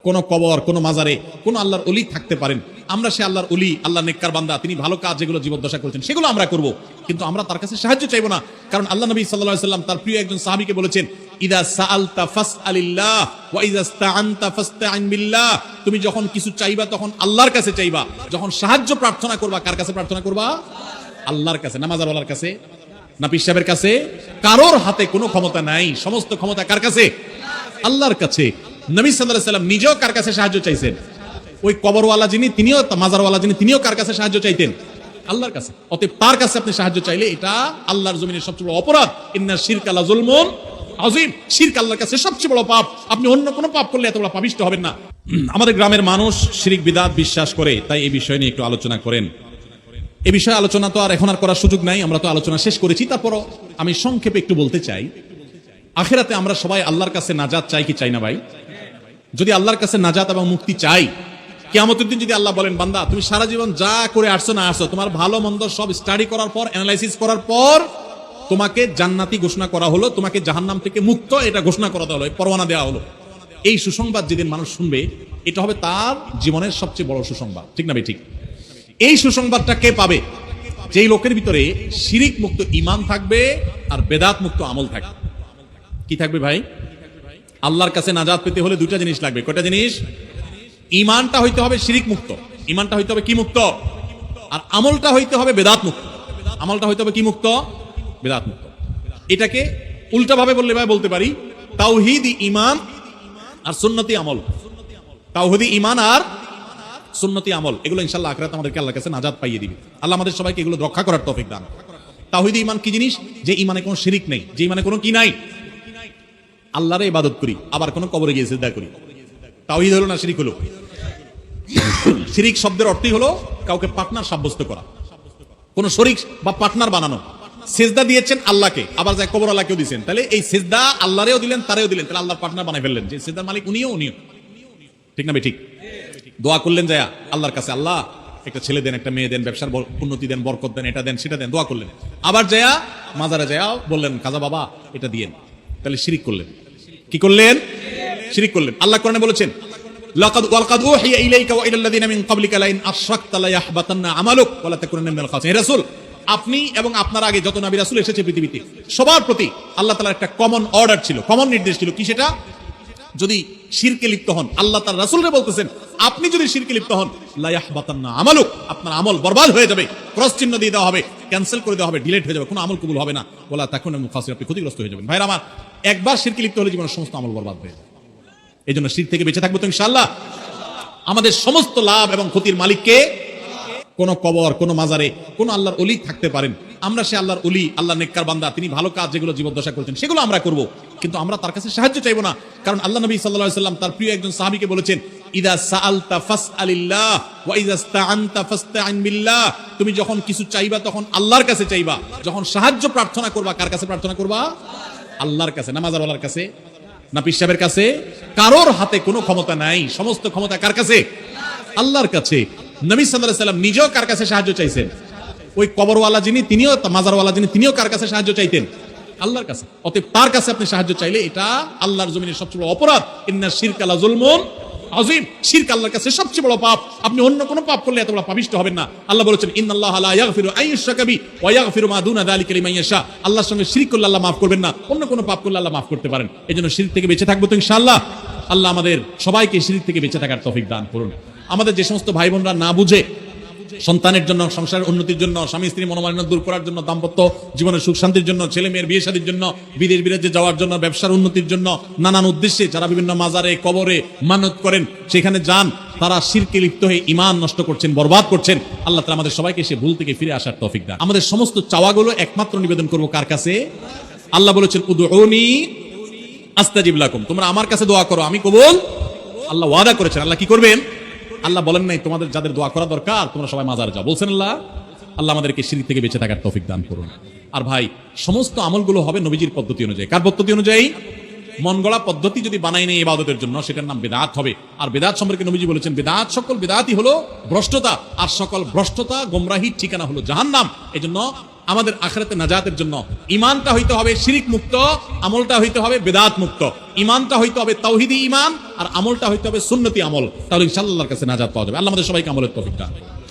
কোন কবর, কোন মাজারে কোন আল্লাহর ওলি থাকতে পারেন। আমরা সে আল্লাহর ওলি, আল্লাহ নেককার বান্দা, তিনি ভালো কাজ যেগুলো জীবদ্দশা করেছেন সেগুলো আমরা করব, কিন্তু আমরা তার কাছে সাহায্য চাইবো না। কারণ আল্লাহ নবী সাল্লাল্লাহু আলাইহি ওয়াসাল্লাম তার প্রিয় একজন সাহাবীকে বলেছেন, ইদা সাআলতা ফাসআলিল্লাহ ওয়া ইযা ইসতাআনতা ফাসতাইন বিল্লাহ। তুমি যখন কিছু চাইবা তখন আল্লাহর কাছে চাইবা, যখন সাহায্য প্রার্থনা করবা কার কাছে প্রার্থনা করবা? আল্লাহর কাছে। না মাজারওয়ালার কাছে, না পীর সাহেবের কাছে। কারোর হাতে কোনো ক্ষমতা নাই, সমস্ত ক্ষমতা কার কাছে? আল্লাহর কাছে। নবী সাল্লাল্লাহু আলাইহি ওয়াসাল্লাম নিজেও কার কাছে সাহায্য চাইছেন? ওই কবরওয়ালা যিনি, তিনিও মাজারওয়ালা যিনি, তিনিও কার কাছে সাহায্য চাইতেন? আল্লাহর কাছে। অতএব তার কাছে আপনি সাহায্য চাইলে এটা আল্লাহর জমিনের সবচেয়ে বড় অপরাধ। ইন্না শিরকা লাযুলমুন আযীম। শিরক আল্লাহর কাছে সবচেয়ে বড় পাপ। আপনি অন্য কোনো পাপ করলে এত বড় পাপিষ্ট হবেন না। আমাদের গ্রামের মানুষ শিরক বিদআত বিশ্বাস করে, তাই এই বিষয় নিয়ে একটু আলোচনা করেন। এই বিষয়ে আলোচনা তো আর এখন আর করার সুযোগ নাই, আমরা তো আলোচনা শেষ করেছি। তারপরও আমি সংক্ষেপে একটু বলতে চাই, আখিরাতে আমরা সবাই আল্লাহর কাছে নাজাত চাই কি চাই না ভাই? যদি আল্লাহর কাছে নাজাত এবং মুক্তি চাই, কিয়ামতের দিন যদি আল্লাহ বলেন, বান্দা তুমি সারা জীবন যা করে আসছো না আসছো, তোমার ভালো মন্দ সব স্টাডি করার পর, অ্যানালাইসিস করার পর তোমাকে জান্নাতি ঘোষণা করা হলো, তোমাকে জাহান্নাম থেকে মুক্ত এটা ঘোষণা করা হলো, পরোয়ানা দেওয়া হলো। এই সুসংবাদ যেদিন মানুষ শুনবে, এটা হবে তার জীবনের সবচেয়ে বড় সুসংবাদ, ঠিক না ভাই? ঠিক। এই সুসংবাদটা কে পাবে? যেই লোকের ভিতরে শিরিক মুক্ত ঈমান থাকবে আর বেদাত মুক্ত আমল থাকবে। কি থাকবে ভাই? আল্লাহর কাছে নাজাত পেতে হলে দুইটা জিনিস লাগবে। কয়টা জিনিস? ঈমানটা হইতে হবে শিরিক মুক্ত, ঈমানটা হইতে হবে কি মুক্ত, আর আমলটা হইতে হবে বেদাত মুক্ত। আমলটা হইতে হবে কি মুক্ত? বেদাত মুক্ত। এটাকে উল্টা ভাবে বললে ভাই বলতে পারি, তাওহীদি ঈমান আর সুন্নতি আমল। তাওহীদি ঈমান আর সুন্নতি আমল, এগুলো ইনশাআল্লাহ আখিরাতে আমাদেরকে আল্লাহর কাছে নাজাত পাইয়ে দিবে। আল্লাহ আমাদের সবাইকে এগুলো রক্ষা করার তৌফিক দান। তাওহীদি ঈমান কি জিনিস? যে ঈমানে কোনো শিরিক নেই, যে ঈমানে কোনো কি নাই, আল্লাহর ইবাদত করি, আবার কোনো কবরে গিয়ে সিজদা করি। তাওহীদ হলো না শিরিক হলো? শিরিক শব্দের অর্থই হলো কাউকে পার্টনার সাব্যস্ত করা, কোন শরীক বা পার্টনার বানানো। সিজদা দিয়েছেন আল্লাহকে, আবার যায় কবর আল্লাহকেও দিয়েছেন, তাহলে এই সিজদা আল্লাহরেও দিলেন, তারেও দিলেন, তাহলে আল্লাহর পার্টনার বানাই ফেললেন। যে সিজদার মালিক উনিও। ঠিক না ভাই? ঠিক। দোয়া করলেন যায় আল্লাহর কাছে, আল্লাহ একটা ছেলে দেন, একটা মেয়ে দেন, ব্যবসার উন্নতি দেন, বরকত দেন, এটা দেন, সেটা দেন, দোয়া করলেন। আবার যায় মাজারে যায় বললেন, খাজা বাবা এটা দিয়েন, তাহলে শিরিক করলেন। কি করলেন? শিরিক করলেন। আল্লাহ কোরআনে বলেছেন, লাকাদ উহিয়া ইলাইকা ওয়া ইলাল লাযিনা মিন ক্বাবলিকা লাইন আশরাকতা লা ইয়াহবাতান্না আমালুক ওয়া লা তাকুনান্না মিনাল খাসিরিন। হে রাসূল, আপনি এবং আপনার আগে যত নবী রাসূল এসেছে পৃথিবীতে, সবার প্রতি আল্লাহ তাআলার একটা কমন অর্ডার ছিল, কমন নির্দেশ ছিল। কি সেটা? যদি শিরকে লিপ্ত হন, আল্লাহ তার রাসূলকে বলতেছেন, আপনি যদি শিরকে লিপ্ত হন, লা ইয়াহবাতান্না আমালুক, আপনার আমল বরবাদ হয়ে যাবে, ক্রস চিহ্ন দিয়ে দেওয়া হবে, ক্যান্সেল করে দেওয়া হবে, ডিলিট হয়ে যাবে, কোনো আমল কবুল হবে না। ওয়া লা তাকুনান্না মিনাল খাসিরিন, আপনি ক্ষতিগ্রস্ত হয়ে যাবেন। ভাইরা আমার, একবার শিরকে লিপ্ত হলে জীবনের সমস্ত আমল বরবাদ হয়ে যাবে। এই জন্য শিরক থেকে বেঁচে থাকবো তো ইনশাআল্লাহ। আমাদের সমস্ত লাভ এবং ক্ষতির মালিককে কোন কবর, কোন মাজারে কোন আল্লাহর ওলি থাকতে পারেন। আমরা সে আল্লাহর ওলি, আল্লাহ নেককার বান্দা, তিনি ভালো কাজ যেগুলো জীবদ্দশা করেছেন সেগুলো আমরা করব, কিন্তু আমরা তার কাছে সাহায্য চাইবো না। কারণ আল্লাহ নবী সাল্লাল্লাহু আলাইহি ওয়াসাল্লাম তার প্রিয় একজন সাহাবীকে বলেছেন, ইদা সাআলতা ফাসআলিল্লাহ ওয়া ইযা ইসতাআনতা ফাসতাইন বিল্লাহ। তুমি যখন কিছু চাইবা তখন আল্লাহর কাছে চাইবা, যখন সাহায্য প্রার্থনা করবা কার কাছে প্রার্থনা করবা? আল্লাহর কাছে। না মাজারওয়ালার কাছে, না পীর সাহেবের কাছে। কারোর হাতে কোনো ক্ষমতা নাই, সমস্ত ক্ষমতা কার কাছে? আল্লাহর কাছে। নবী সাল্লাল্লাহু আলাইহি ওয়াসাল্লাম নিজেও কার কাছে সাহায্য চাইছেন? ওই কবরওয়ালা যিনি, তিনিও, মাজারওয়ালা যিনি, তিনিও কার কাছে সাহায্য চাইতেন? আল্লাহর কাছে। অতএব তার কাছে আপনি সাহায্য চাইলে এটা আল্লাহর জমিনের সবচেয়ে বড় অপরাধ। ইন্না শিরকা লাযুলমুন আযীম। শিরক আল্লাহর কাছে সবচেয়ে বড় পাপ। আপনি অন্য কোনো পাপ করলে এত বড় পাপিষ্ট হবেন না। আল্লাহ বলেছেন, ইন্নাল্লাহা লা ইয়াগফিরু আন ইউশরাকা বিহি ওয়া ইয়াগফিরু মা দুনা যালিকা লিমান ইয়াশা। আল্লাহর সঙ্গে শিরক করলে আল্লাহ মাফ করবেন না, অন্য কোনো পাপ করলে আল্লাহ মাফ করতে পারেন। এজন্য শিরক থেকে বেঁচে থাকবো তো ইনশাআল্লাহ। আল্লাহ আমাদের সবাইকে শিরক থেকে বেঁচে থাকার তৌফিক দান করুন। আমাদের যে সমস্ত ভাই বোনরা না বুঝে সন্তানের জন্য, সংসারের উন্নতির জন্য, স্বামী স্ত্রী মনোমালিন্য দূর করার জন্য, দাম্পত্য জীবনের সুখ শান্তির জন্য, ছেলে মেয়ের বিয়ে শাদীর জন্য, বিদেশ বিরাজ্যে যাওয়ার জন্য, ব্যবসার উন্নতির জন্য, নানান উদ্দেশ্যে যারা বিভিন্ন মাজারে, কবরে মানত করেন, সেখানে যান, তারা শিরকে লিপ্ত হয়ে ঈমান নষ্ট করছেন, বরবাদ করছেন। আল্লাহ তাআলা আমাদের সবাইকে সে ভুল থেকে ফিরে আসার তৌফিক দান। আমাদের সমস্ত চাওয়াগুলো একমাত্র নিবেদন করব কার কাছে? আল্লাহ বলেছেন, উদউনি আস্তাজিব লাকুম। তোমরা আমার কাছে দোয়া করো, আমি কবুল। আল্লাহ ওয়াদা করেছেন। আল্লাহ কি করবেন? আল্লাহ বলেন নাই তোমাদের যাদের দোয়া করা দরকার তোমরা সবাই মাজারে যাও, বলছেন আল্লাহ। আল্লাহ আমাদেরকে শিরক থেকে বেঁচে থাকার তৌফিক দান করুন। আর ভাই, সমস্ত আমলগুলো হবে নবীজির পদ্ধতি অনুযায়ী। কার পদ্ধতি অনুযায়ী? মন গড়া পদ্ধতি যদি বানাই নেই ইবাদতের জন্য, সেটার নাম বিদআত হবে। আর বিদআত সম্পর্কে নবীজি বলেছেন, বিদআত, সকল বিদআতই হলো ভ্রষ্টতা, আর সকল ভ্রষ্টতা গোমরাহির ঠিকানা হলো জাহান্নাম। এজন্য আমাদের আখিরাতে নাজাতের জন্য ঈমানটা হইতে হবে শিরিক মুক্ত, আমলটা হইতে হবে বেদাত মুক্ত। ঈমানটা হইতে হবে তাওহীদি ঈমান, আর আমলটা হইতে হবে সুন্নতি আমল। তাহলে ইনশাআল্লাহ আল্লাহর কাছে নাজাত পাওয়া যাবে। আল্লাহ আমাদের সবাইকে আমলের তৌফিক দান করুন।